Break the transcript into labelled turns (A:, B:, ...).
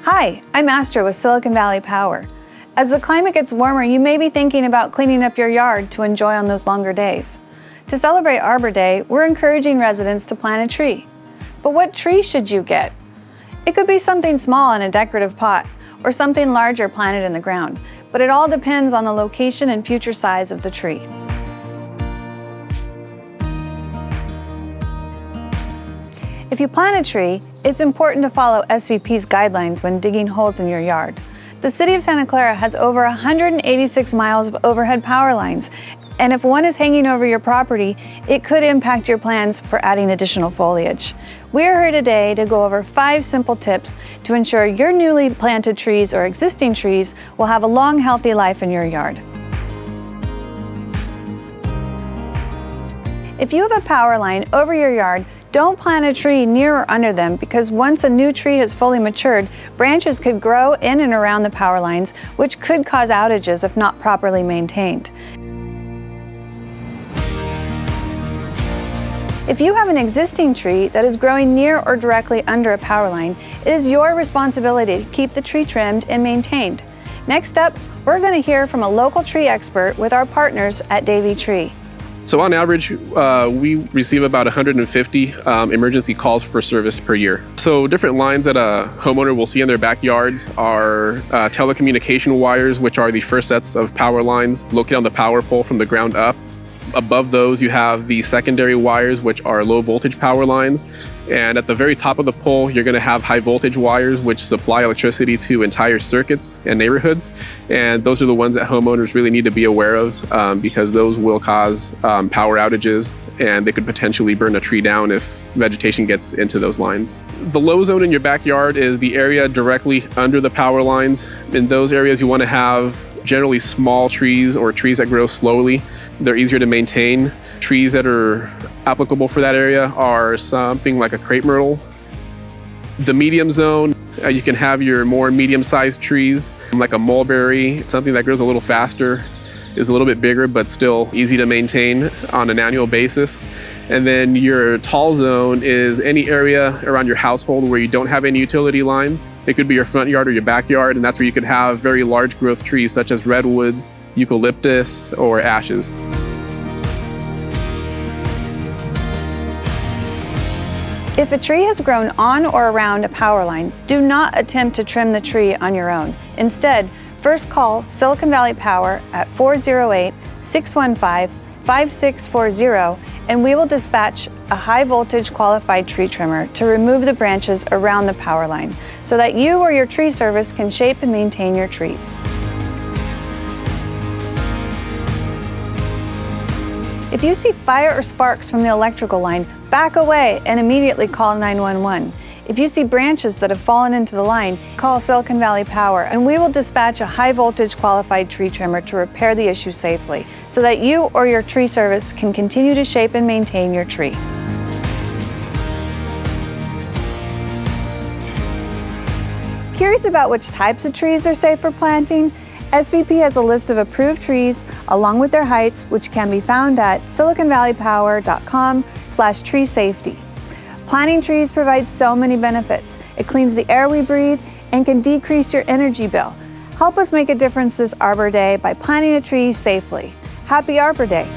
A: Hi, I'm Astra with Silicon Valley Power. As the climate gets warmer, you may be thinking about cleaning up your yard to enjoy on those longer days. To celebrate Arbor Day, we're encouraging residents to plant a tree. But what tree should you get? It could be something small in a decorative pot, or something larger planted in the ground, but it all depends on the location and future size of the tree. If you plant a tree, it's important to follow SVP's guidelines when digging holes in your yard. The City of Santa Clara has over 186 miles of overhead power lines, and if one is hanging over your property, it could impact your plans for adding additional foliage. We're here today to go over 5 simple tips to ensure your newly planted trees or existing trees will have a long, healthy life in your yard. If you have a power line over your yard, don't plant a tree near or under them, because once a new tree has fully matured, branches could grow in and around the power lines, which could cause outages if not properly maintained. If you have an existing tree that is growing near or directly under a power line, it is your responsibility to keep the tree trimmed and maintained. Next up, we're going to hear from a local tree expert with our partners at Davey Tree.
B: So on average, we receive about 150 emergency calls for service per year. So different lines that a homeowner will see in their backyards are telecommunication wires, which are the first sets of power lines located on the power pole from the ground up. Above those, you have the secondary wires, which are low voltage power lines. And at the very top of the pole, you're going to have high voltage wires, which supply electricity to entire circuits and neighborhoods. And those are the ones that homeowners really need to be aware of, because those will cause power outages, and they could potentially burn a tree down if vegetation gets into those lines. The low zone in your backyard is the area directly under the power lines. In those areas, you want to have generally small trees or trees that grow slowly. They're easier to maintain. Trees that are applicable for that area are something like a crepe myrtle. The medium zone, you can have your more medium-sized trees, like a mulberry, something that grows a little faster, is a little bit bigger, but still easy to maintain on an annual basis. And then your tall zone is any area around your household where you don't have any utility lines. It could be your front yard or your backyard, and that's where you could have very large growth trees such as redwoods, eucalyptus, or ashes.
A: If a tree has grown on or around a power line, do not attempt to trim the tree on your own. Instead, first call Silicon Valley Power at 408-615-5640, and we will dispatch a high voltage qualified tree trimmer to remove the branches around the power line so that you or your tree service can shape and maintain your trees. If you see fire or sparks from the electrical line, back away and immediately call 911. If you see branches that have fallen into the line, call Silicon Valley Power, and we will dispatch a high voltage qualified tree trimmer to repair the issue safely so that you or your tree service can continue to shape and maintain your tree. Curious about which types of trees are safe for planting? SVP has a list of approved trees along with their heights, which can be found at siliconvalleypower.com/tree safety. Planting trees provides so many benefits. It cleans the air we breathe and can decrease your energy bill. Help us make a difference this Arbor Day by planting a tree safely. Happy Arbor Day!